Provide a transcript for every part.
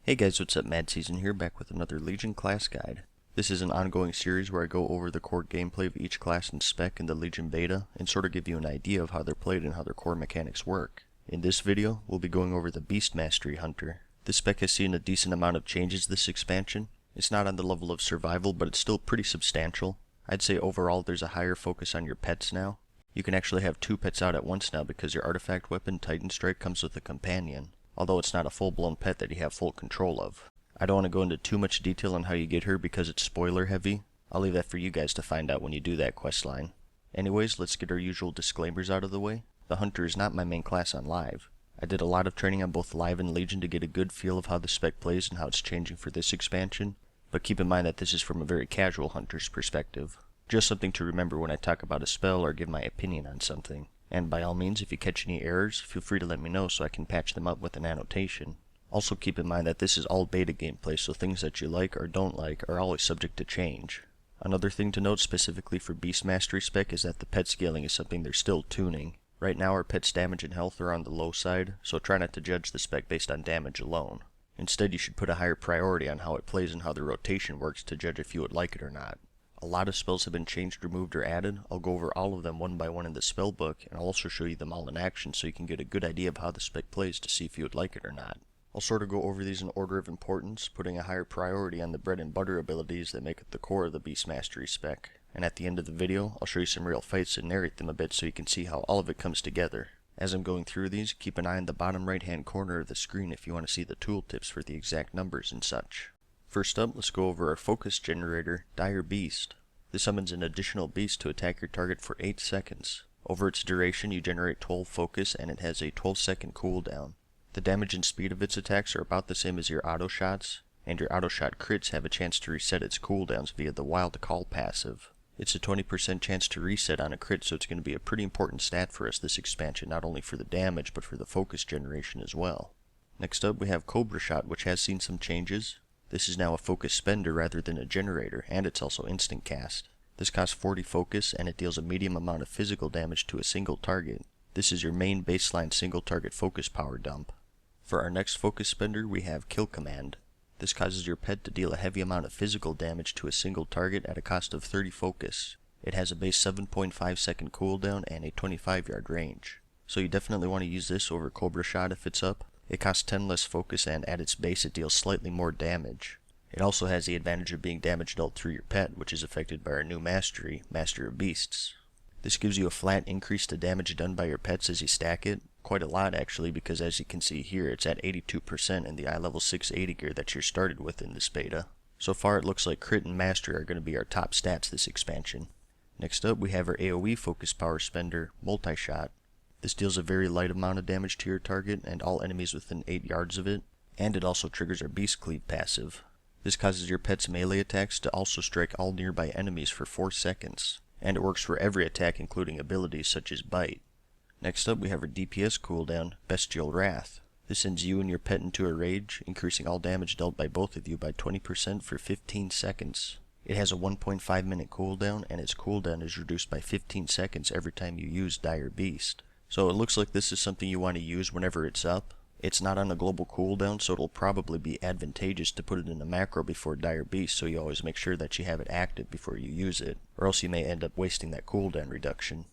Hey guys, what's up? MadSeason here, back with another Legion class guide. This is an ongoing series where I go over the core gameplay of each class and spec in the Legion beta, and sort of give you an idea of how they're played and how their core mechanics work. In this video, we'll be going over the Beast Mastery Hunter. This spec has seen a decent amount of changes this expansion. It's not on the level of survival, but it's still pretty substantial. I'd say overall there's a higher focus on your pets now. You can actually have 2 pets out at once now because your artifact weapon, Titan Strike, comes with a companion, although it's not a full-blown pet that you have full control of. I don't want to go into too much detail on how you get her because it's spoiler heavy. I'll leave that for you guys to find out when you do that questline. Anyways, let's get our usual disclaimers out of the way. The Hunter is not my main class on Live. I did a lot of training on both Live and Legion to get a good feel of how the spec plays and how it's changing for this expansion, but keep in mind that this is from a very casual Hunter's perspective. Just something to remember when I talk about a spell or give my opinion on something. And by all means, if you catch any errors, feel free to let me know so I can patch them up with an annotation. Also keep in mind that this is all beta gameplay, so things that you like or don't like are always subject to change. Another thing to note specifically for Beast Mastery spec is that the pet scaling is something they're still tuning. Right now our pet's damage and health are on the low side, so try not to judge the spec based on damage alone. Instead, you should put a higher priority on how it plays and how the rotation works to judge if you would like it or not. A lot of spells have been changed, removed, or added. I'll go over all of them one by one in the spell book, and I'll also show you them all in action so you can get a good idea of how the spec plays to see if you would like it or not. I'll sort of go over these in order of importance, putting a higher priority on the bread and butter abilities that make up the core of the Beast Mastery spec. And at the end of the video, I'll show you some real fights and narrate them a bit so you can see how all of it comes together. As I'm going through these, keep an eye on the bottom right hand corner of the screen if you want to see the tooltips for the exact numbers and such. First up, let's go over our focus generator, Dire Beast. This summons an additional beast to attack your target for 8 seconds. Over its duration, you generate 12 focus and it has a 12-second cooldown. The damage and speed of its attacks are about the same as your auto shots, and your auto shot crits have a chance to reset its cooldowns via the Wild Call passive. It's a 20% chance to reset on a crit, so it's going to be a pretty important stat for us this expansion, not only for the damage but for the focus generation as well. Next up we have Cobra Shot, which has seen some changes. This is now a focus spender rather than a generator, and it's also instant cast. This costs 40 focus, and it deals a medium amount of physical damage to a single target. This is your main baseline single target focus power dump. For our next focus spender, we have Kill Command. This causes your pet to deal a heavy amount of physical damage to a single target at a cost of 30 focus. It has a base 7.5 second cooldown and a 25-yard range. So you definitely want to use this over Cobra Shot if it's up. It costs 10 less focus, and at its base it deals slightly more damage. It also has the advantage of being damage dealt through your pet, which is affected by our new mastery, Master of Beasts. This gives you a flat increase to damage done by your pets as you stack it. Quite a lot actually, because as you can see here, it's at 82% in the eye level 680 gear that you're started with in this beta. So far it looks like crit and mastery are going to be our top stats this expansion. Next up we have our AoE focus power spender, Multi-Shot. This deals a very light amount of damage to your target and all enemies within 8 yards of it, and it also triggers our Beast Cleave passive. This causes your pet's melee attacks to also strike all nearby enemies for 4 seconds, and it works for every attack including abilities such as Bite. Next up we have our DPS cooldown, Bestial Wrath. This sends you and your pet into a rage, increasing all damage dealt by both of you by 20% for 15 seconds. It has a 1.5 minute cooldown, and its cooldown is reduced by 15 seconds every time you use Dire Beast. So it looks like this is something you want to use whenever it's up. It's not on a global cooldown, so it'll probably be advantageous to put it in a macro before Dire Beast, so you always make sure that you have it active before you use it, or else you may end up wasting that cooldown reduction.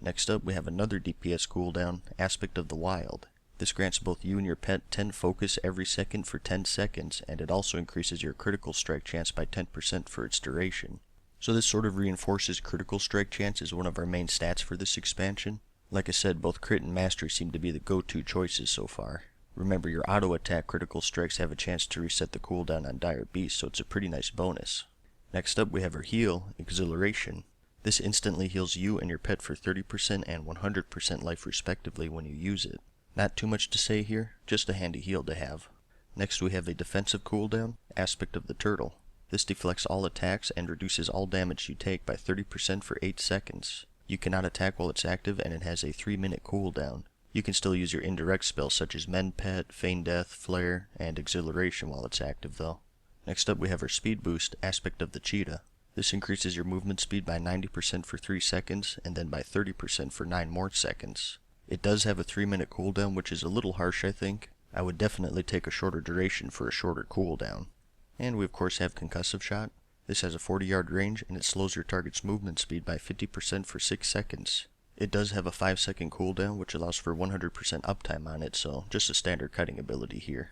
Next up we have another DPS cooldown, Aspect of the Wild. This grants both you and your pet 10 focus every second for 10 seconds, and it also increases your critical strike chance by 10% for its duration. So this sort of reinforces critical strike chance as one of our main stats for this expansion. Like I said, both crit and mastery seem to be the go-to choices so far. Remember, your auto attack critical strikes have a chance to reset the cooldown on Dire Beast, so it's a pretty nice bonus. Next up we have our heal, Exhilaration. This instantly heals you and your pet for 30% and 100% life respectively when you use it. Not too much to say here, just a handy heal to have. Next we have a defensive cooldown, Aspect of the Turtle. This deflects all attacks and reduces all damage you take by 30% for 8 seconds. You cannot attack while it's active, and it has a 3-minute cooldown. You can still use your indirect spells such as Mend Pet, Feign Death, Flare, and Exhilaration while it's active though. Next up we have our speed boost, Aspect of the Cheetah. This increases your movement speed by 90% for 3 seconds, and then by 30% for 9 more seconds. It does have a 3-minute cooldown, which is a little harsh I think, I would definitely take a shorter duration for a shorter cooldown. And we of course have Concussive Shot. This has a 40-yard range and it slows your target's movement speed by 50% for 6 seconds. It does have a 5-second cooldown which allows for 100% uptime on it, so just a standard cutting ability here.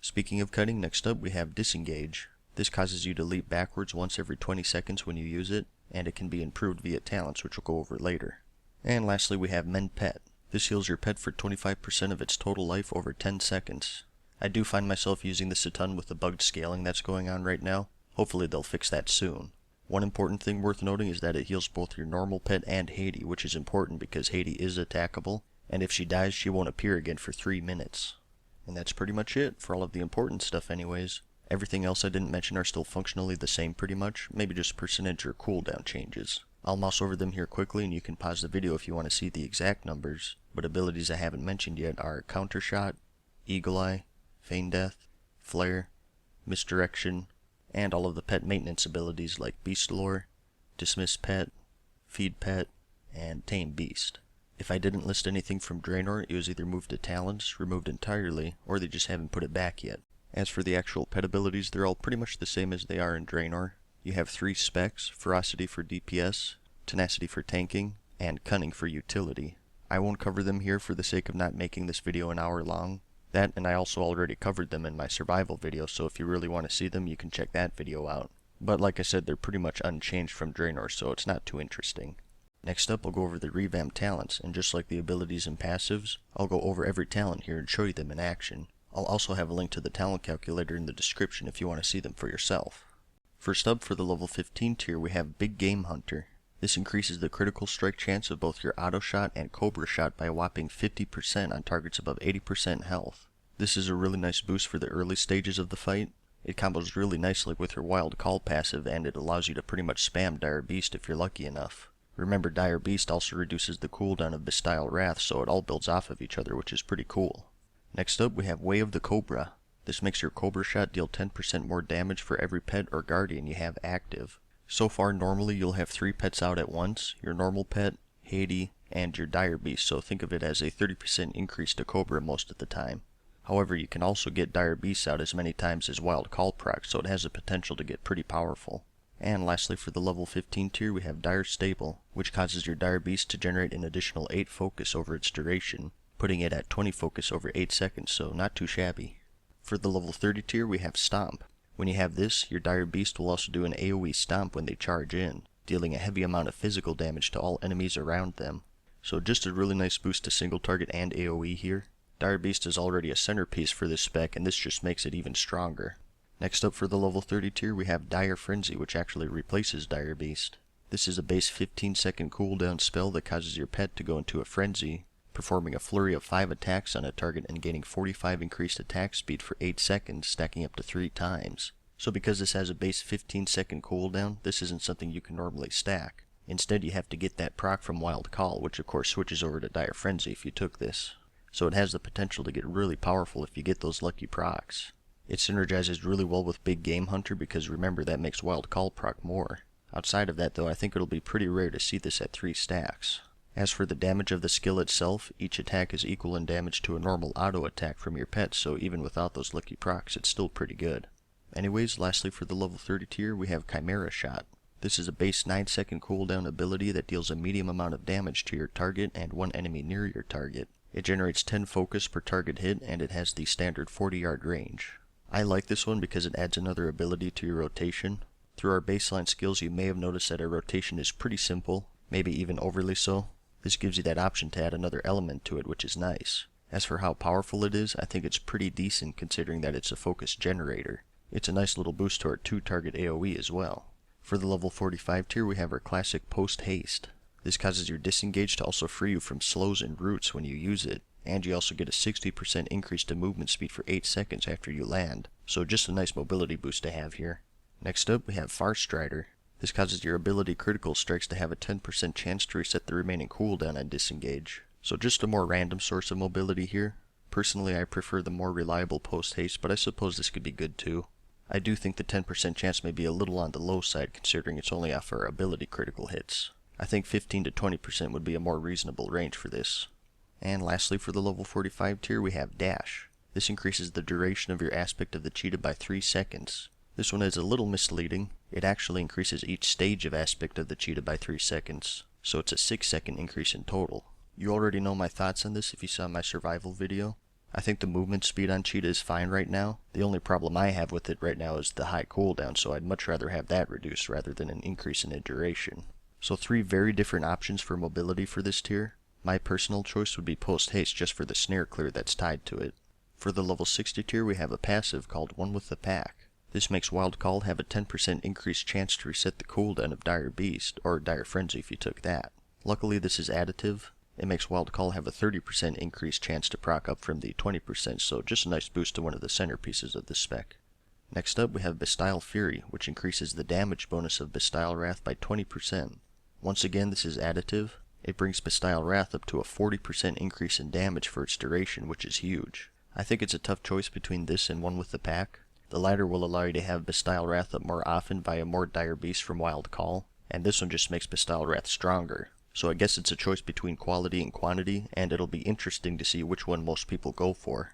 Speaking of cutting, next up we have Disengage. This causes you to leap backwards once every 20 seconds when you use it, and it can be improved via talents which we'll go over later. And lastly we have Mend Pet. This heals your pet for 25% of its total life over 10 seconds. I do find myself using this a ton with the bugged scaling that's going on right now. Hopefully they'll fix that soon. One important thing worth noting is that it heals both your normal pet and Haiti, which is important because Haiti is attackable, and if she dies she won't appear again for 3 minutes. And that's pretty much it for all of the important stuff anyways. Everything else I didn't mention are still functionally the same pretty much, maybe just percentage or cooldown changes. I'll mouse over them here quickly and you can pause the video if you want to see the exact numbers, but abilities I haven't mentioned yet are Counter Shot, Eagle Eye, Feign Death, Flare, Misdirection, and all of the pet maintenance abilities like Beast Lore, Dismiss Pet, Feed Pet, and Tame Beast. If I didn't list anything from Draenor, it was either moved to Talents, removed entirely, or they just haven't put it back yet. As for the actual pet abilities, they're all pretty much the same as they are in Draenor. You have 3 specs: Ferocity for DPS, Tenacity for tanking, and Cunning for utility. I won't cover them here for the sake of not making this video an hour long. That, and I also already covered them in my survival video, so if you really want to see them, you can check that video out. But like I said, they're pretty much unchanged from Draenor, so it's not too interesting. Next up, I'll go over the revamped talents, and just like the abilities and passives, I'll go over every talent here and show you them in action. I'll also have a link to the talent calculator in the description if you want to see them for yourself. First up, for the level 15 tier, we have Big Game Hunter. This increases the critical strike chance of both your auto shot and cobra shot by a whopping 50% on targets above 80% health. This is a really nice boost for the early stages of the fight. It combos really nicely with your Wild Call passive, and it allows you to pretty much spam Dire Beast if you're lucky enough. Remember, Dire Beast also reduces the cooldown of Bestial Wrath, so it all builds off of each other, which is pretty cool. Next up, we have Way of the Cobra. This makes your Cobra shot deal 10% more damage for every pet or guardian you have active. So far, normally you'll have 3 pets out at once: your normal pet, Haiti, and your Dire Beast, so think of it as a 30% increase to Cobra most of the time. However, you can also get Dire Beasts out as many times as Wild Call proc, so it has the potential to get pretty powerful. And lastly, for the level 15 tier, we have Dire Stable, which causes your Dire Beast to generate an additional 8 focus over its duration, putting it at 20 focus over 8 seconds, so not too shabby. For the level 30 tier, we have Stomp. When you have this, your Dire Beast will also do an AoE stomp when they charge in, dealing a heavy amount of physical damage to all enemies around them. So just a really nice boost to single target and AoE here. Dire Beast is already a centerpiece for this spec, and this just makes it even stronger. Next up, for the level 30 tier, we have Dire Frenzy, which actually replaces Dire Beast. This is a base 15-second cooldown spell that causes your pet to go into a frenzy, performing a flurry of 5 attacks on a target and gaining 45 increased attack speed for 8 seconds, stacking up to 3 times. So because this has a base 15-second cooldown, this isn't something you can normally stack. Instead, you have to get that proc from Wild Call, which of course switches over to Dire Frenzy if you took this. So it has the potential to get really powerful if you get those lucky procs. It synergizes really well with Big Game Hunter because remember, that makes Wild Call proc more. Outside of that though, I think it'll be pretty rare to see this at 3 stacks. As for the damage of the skill itself, each attack is equal in damage to a normal auto attack from your pet, so even without those lucky procs, it's still pretty good. Anyways, lastly for the level 30 tier, we have Chimera Shot. This is a base 9-second cooldown ability that deals a medium amount of damage to your target and one enemy near your target. It generates 10 focus per target hit, and it has the standard 40-yard range. I like this one because it adds another ability to your rotation. Through our baseline skills, you may have noticed that our rotation is pretty simple, maybe even overly so. This gives you that option to add another element to it, which is nice. As for how powerful it is, I think it's pretty decent considering that it's a focus generator. It's a nice little boost to our 2-target AoE as well. For the level 45 tier, we have our classic Post Haste. This causes your disengage to also free you from slows and roots when you use it, and you also get a 60% increase to movement speed for 8 seconds after you land, so just a nice mobility boost to have here. Next up, we have Farstrider. This causes your ability critical strikes to have a 10% chance to reset the remaining cooldown on disengage, so just a more random source of mobility here. Personally, I prefer the more reliable Post Haste, but I suppose this could be good too. I do think the 10% chance may be a little on the low side considering it's only off our ability critical hits. I think 15 to 20% would be a more reasonable range for this. And lastly, for the level 45 tier, we have Dash. This increases the duration of your aspect of the cheetah by 3 seconds. This one is a little misleading. It actually increases each stage of aspect of the cheetah by 3 seconds, so it's a 6-second increase in total. You already know my thoughts on this if you saw my survival video. I think the movement speed on cheetah is fine right now. The only problem I have with it right now is the high cooldown, so I'd much rather have that reduced rather than an increase in the duration. So 3 very different options for mobility for this tier. My personal choice would be post haste just for the snare clear that's tied to it. For the level 60 tier we have a passive called One with the Pack. This makes Wild Call have a 10% increased chance to reset the cooldown of Dire Beast, or Dire Frenzy if you took that. Luckily this is additive. It makes Wild Call have a 30% increased chance to proc up from the 20%, so just a nice boost to one of the centerpieces of this spec. Next up we have Bestial Fury, which increases the damage bonus of Bestial Wrath by 20%. Once again this is additive. It brings Bestial Wrath up to a 40% increase in damage for its duration, which is huge. I think it's a tough choice between this and One with the Pack. The latter will allow you to have Bestial Wrath up more often via more Dire Beasts from Wild Call, and this one just makes Bestial Wrath stronger. So I guess it's a choice between quality and quantity, and it'll be interesting to see which one most people go for.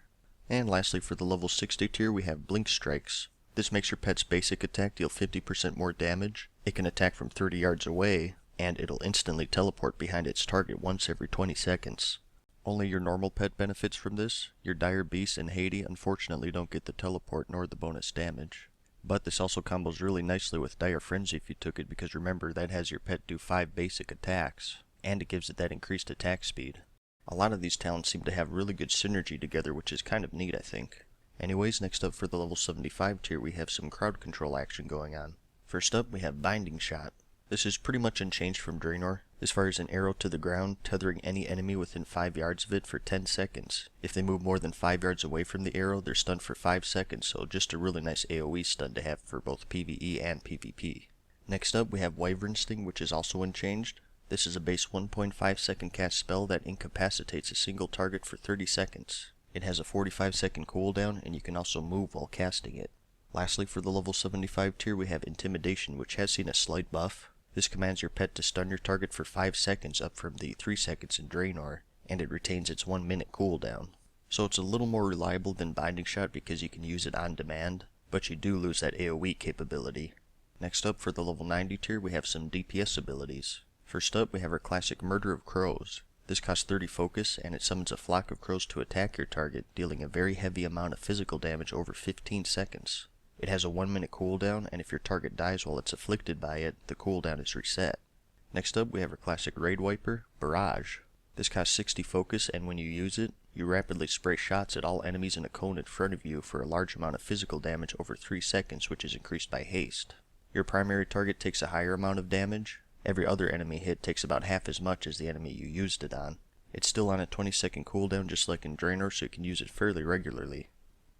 And lastly, for the level 60 tier we have Blink Strikes. This makes your pet's basic attack deal 50% more damage. It can attack from 30 yards away, and it'll instantly teleport behind its target once every 20 seconds. Only your normal pet benefits from this. Your Dire Beast and Haiti unfortunately don't get the teleport nor the bonus damage. But this also combos really nicely with Dire Frenzy if you took it, because remember that has your pet do 5 basic attacks, and it gives it that increased attack speed. A lot of these talents seem to have really good synergy together, which is kind of neat I think. Anyways, next up for the level 75 tier we have some crowd control action going on. First up we have Binding Shot. This is pretty much unchanged from Draenor. This fires an arrow to the ground, tethering any enemy within 5 yards of it for 10 seconds. If they move more than 5 yards away from the arrow, they're stunned for 5 seconds, so just a really nice AoE stun to have for both PvE and PvP. Next up we have Wyvern Sting, which is also unchanged. This is a base 1.5 second cast spell that incapacitates a single target for 30 seconds. It has a 45-second cooldown, and you can also move while casting it. Lastly, for the level 75 tier we have Intimidation, which has seen a slight buff. This commands your pet to stun your target for 5 seconds up from the 3 seconds in Draenor, and it retains its 1 minute cooldown. So it's a little more reliable than Binding Shot because you can use it on demand, but you do lose that AoE capability. Next up for the level 90 tier we have some DPS abilities. First up we have our classic Murder of Crows. This costs 30 focus, and it summons a flock of crows to attack your target, dealing a very heavy amount of physical damage over 15 seconds. It has a 1 minute cooldown, and if your target dies while it's afflicted by it, the cooldown is reset. Next up we have our classic Raid Wiper, Barrage. This costs 60 focus, and when you use it, you rapidly spray shots at all enemies in a cone in front of you for a large amount of physical damage over 3 seconds, which is increased by haste. Your primary target takes a higher amount of damage. Every other enemy hit takes about half as much as the enemy you used it on. It's still on a 20-second cooldown just like in Draenor, so you can use it fairly regularly.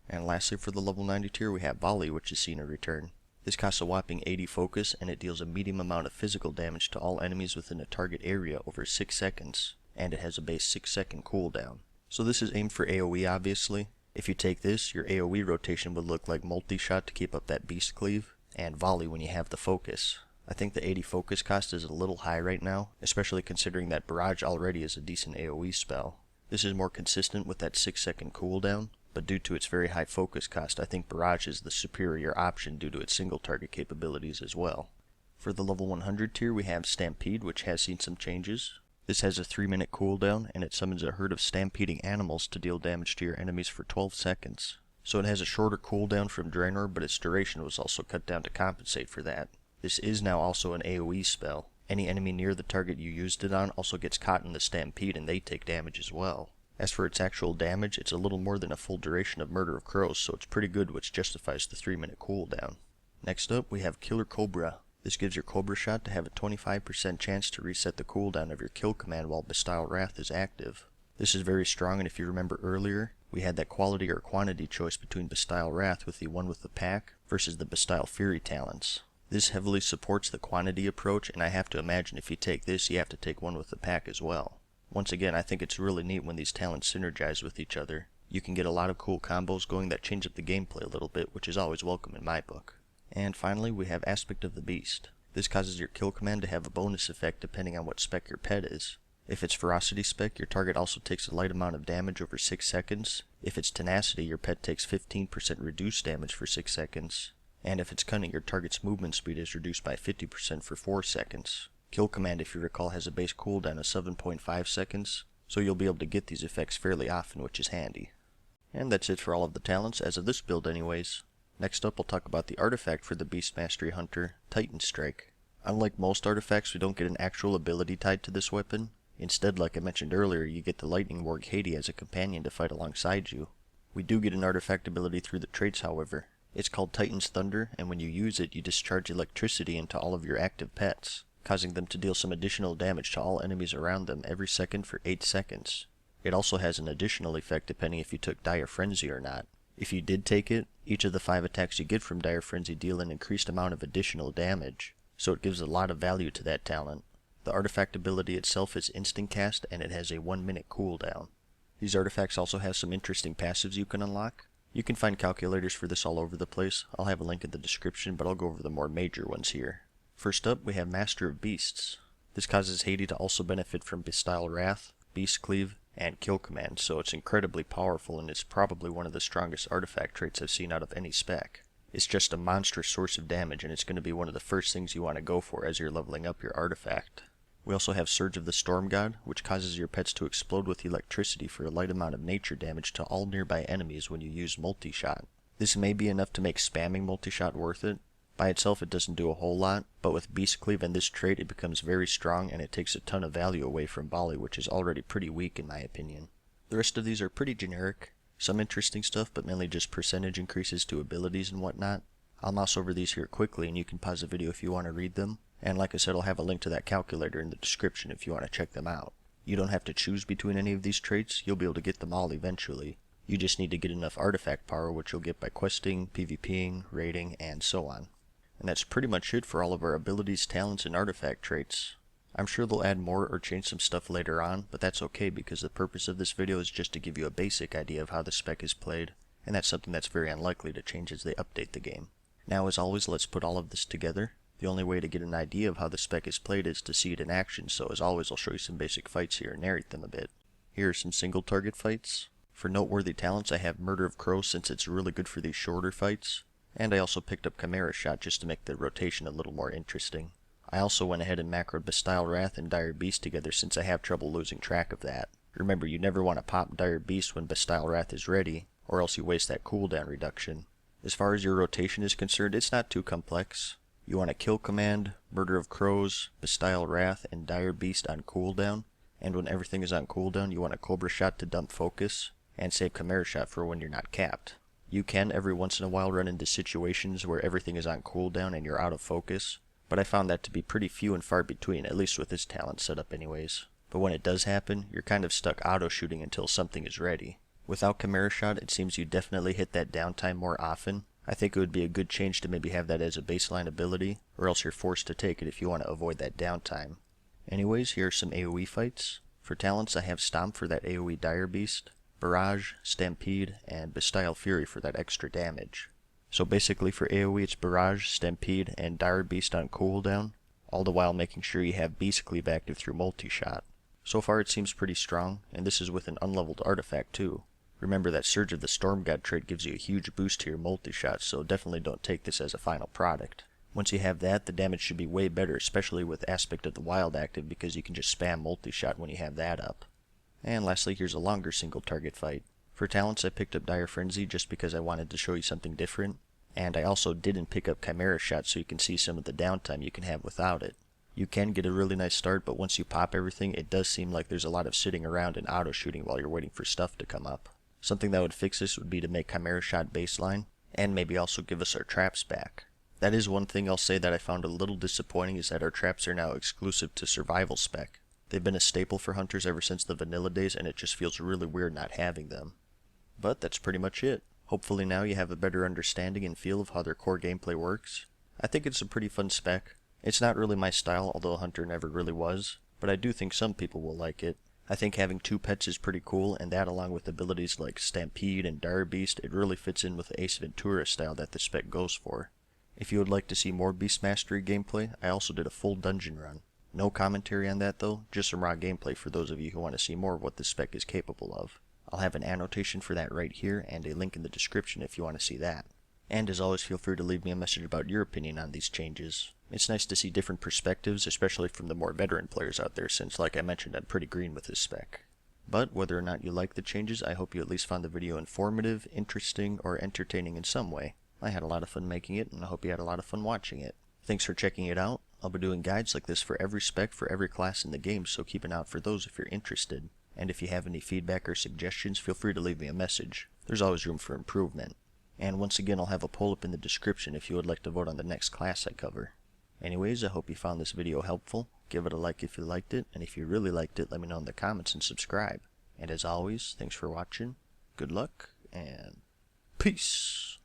And lastly for the level 90 tier we have Volley, which has seen a return. This costs a whopping 80 focus, and it deals a medium amount of physical damage to all enemies within a target area over 6 seconds, and it has a base 6-second cooldown. So this is aimed for AoE obviously. If you take this, your AoE rotation would look like Multi-Shot to keep up that beast cleave, and Volley when you have the focus. I think the 80 focus cost is a little high right now, especially considering that Barrage already is a decent AoE spell. This is more consistent with that 6-second cooldown, but due to its very high focus cost, I think Barrage is the superior option due to its single target capabilities as well. For the level 100 tier we have Stampede, which has seen some changes. This has a 3-minute cooldown, and it summons a herd of stampeding animals to deal damage to your enemies for 12 seconds. So it has a shorter cooldown from Draenor, but its duration was also cut down to compensate for that. This is now also an AoE spell. Any enemy near the target you used it on also gets caught in the stampede, and they take damage as well. As for its actual damage, it's a little more than a full duration of Murder of Crows, so it's pretty good, which justifies the 3-minute cooldown. Next up we have Killer Cobra. This gives your Cobra Shot to have a 25% chance to reset the cooldown of your kill command while Bestial Wrath is active. This is very strong, and if you remember earlier, we had that quality or quantity choice between Bestial Wrath with the One with the Pack versus the Bestial Fury talents. This heavily supports the quantity approach, and I have to imagine if you take this, you have to take One with the Pack as well. Once again, I think it's really neat when these talents synergize with each other. You can get a lot of cool combos going that change up the gameplay a little bit, which is always welcome in my book. And finally, we have Aspect of the Beast. This causes your kill command to have a bonus effect depending on what spec your pet is. If it's Ferocity spec, your target also takes a light amount of damage over 6 seconds. If it's Tenacity, your pet takes 15% reduced damage for 6 seconds. And if it's Cunning, your target's movement speed is reduced by 50% for 4 seconds. Kill Command, if you recall, has a base cooldown of 7.5 seconds, so you'll be able to get these effects fairly often, which is handy. And that's it for all of the talents, as of this build anyways. Next up, we'll talk about the artifact for the Beast Mastery Hunter, Titan Strike. Unlike most artifacts, we don't get an actual ability tied to this weapon. Instead, like I mentioned earlier, you get the Lightning Warg Haiti as a companion to fight alongside you. We do get an artifact ability through the traits, however. It's called Titan's Thunder, and when you use it, you discharge electricity into all of your active pets, causing them to deal some additional damage to all enemies around them every second for 8 seconds. It also has an additional effect depending if you took Dire Frenzy or not. If you did take it, each of the 5 attacks you get from Dire Frenzy deal an increased amount of additional damage, so it gives a lot of value to that talent. The artifact ability itself is instant cast, and it has a 1-minute cooldown. These artifacts also have some interesting passives you can unlock. You can find calculators for this all over the place. I'll have a link in the description, but I'll go over the more major ones here. First up, we have Master of Beasts. This causes Haiti to also benefit from Bestile Wrath, Beast Cleave, and Kill Command, so it's incredibly powerful and it's probably one of the strongest artifact traits I've seen out of any spec. It's just a monstrous source of damage, and it's going to be one of the first things you want to go for as you're leveling up your artifact. We also have Surge of the Storm God, which causes your pets to explode with electricity for a light amount of nature damage to all nearby enemies when you use multi-shot. This may be enough to make spamming multi-shot worth it. By itself it doesn't do a whole lot, but with Beast Cleave and this trait it becomes very strong and it takes a ton of value away from Volley, which is already pretty weak in my opinion. The rest of these are pretty generic. Some interesting stuff, but mainly just percentage increases to abilities and whatnot. I'll mouse over these here quickly and you can pause the video if you want to read them. And like I said, I'll have a link to that calculator in the description if you want to check them out. You don't have to choose between any of these traits, you'll be able to get them all eventually. You just need to get enough artifact power, which you'll get by questing, PvPing, raiding, and so on. And that's pretty much it for all of our abilities, talents, and artifact traits. I'm sure they'll add more or change some stuff later on, but that's okay because the purpose of this video is just to give you a basic idea of how the spec is played, and that's something that's very unlikely to change as they update the game. Now as always, let's put all of this together. The only way to get an idea of how the spec is played is to see it in action, so as always I'll show you some basic fights here and narrate them a bit. Here are some single target fights. For noteworthy talents I have Murder of Crows since it's really good for these shorter fights, and I also picked up Chimera Shot just to make the rotation a little more interesting. I also went ahead and macroed Bestile Wrath and Dire Beast together since I have trouble losing track of that. Remember, you never want to pop Dire Beast when Bestile Wrath is ready, or else you waste that cooldown reduction. As far as your rotation is concerned, it's not too complex. You want to Kill Command, Murder of Crows, Bestile Wrath, and Dire Beast on cooldown, and when everything is on cooldown you want a Cobra Shot to dump focus, and save Chimera Shot for when you're not capped. You can every once in a while run into situations where everything is on cooldown and you're out of focus, but I found that to be pretty few and far between, at least with this talent setup anyways. But when it does happen, you're kind of stuck auto-shooting until something is ready. Without Chimera Shot, it seems you definitely hit that downtime more often. I think it would be a good change to maybe have that as a baseline ability, or else you're forced to take it if you want to avoid that downtime. Anyways, here are some AoE fights. For talents I have Stomp for that AoE Dire Beast, Barrage, Stampede, and Bestile Fury for that extra damage. So basically for AoE it's Barrage, Stampede, and Dire Beast on cooldown, all the while making sure you have Beast Cleave active through multi-shot. So far it seems pretty strong, and this is with an unleveled artifact too. Remember that Surge of the Storm God trait gives you a huge boost to your multi-shot, so definitely don't take this as a final product. Once you have that, the damage should be way better, especially with Aspect of the Wild active, because you can just spam multi-shot when you have that up. And lastly, here's a longer single target fight. For talents I picked up Dire Frenzy just because I wanted to show you something different, and I also didn't pick up Chimera Shot so you can see some of the downtime you can have without it. You can get a really nice start, but once you pop everything, it does seem like there's a lot of sitting around and auto-shooting while you're waiting for stuff to come up. Something that would fix this would be to make Chimera Shot baseline, and maybe also give us our traps back. That is one thing I'll say that I found a little disappointing, is that our traps are now exclusive to survival spec. They've been a staple for hunters ever since the vanilla days, and it just feels really weird not having them. But that's pretty much it. Hopefully now you have a better understanding and feel of how their core gameplay works. I think it's a pretty fun spec. It's not really my style, although a hunter never really was, but I do think some people will like it. I think having 2 pets is pretty cool, and that along with abilities like Stampede and Dire Beast, it really fits in with the Ace Ventura style that the spec goes for. If you would like to see more Beast Mastery gameplay, I also did a full dungeon run. No commentary on that though, just some raw gameplay for those of you who want to see more of what this spec is capable of. I'll have an annotation for that right here and a link in the description if you want to see that. And as always, feel free to leave me a message about your opinion on these changes. It's nice to see different perspectives, especially from the more veteran players out there, since like I mentioned, I'm pretty green with this spec. But whether or not you like the changes, I hope you at least found the video informative, interesting, or entertaining in some way. I had a lot of fun making it, and I hope you had a lot of fun watching it. Thanks for checking it out. I'll be doing guides like this for every spec for every class in the game, so keep an eye out for those if you're interested. And if you have any feedback or suggestions, feel free to leave me a message. There's always room for improvement. And once again, I'll have a poll up in the description if you would like to vote on the next class I cover. Anyways, I hope you found this video helpful. Give it a like if you liked it, and if you really liked it, let me know in the comments and subscribe. And as always, thanks for watching, good luck, and peace!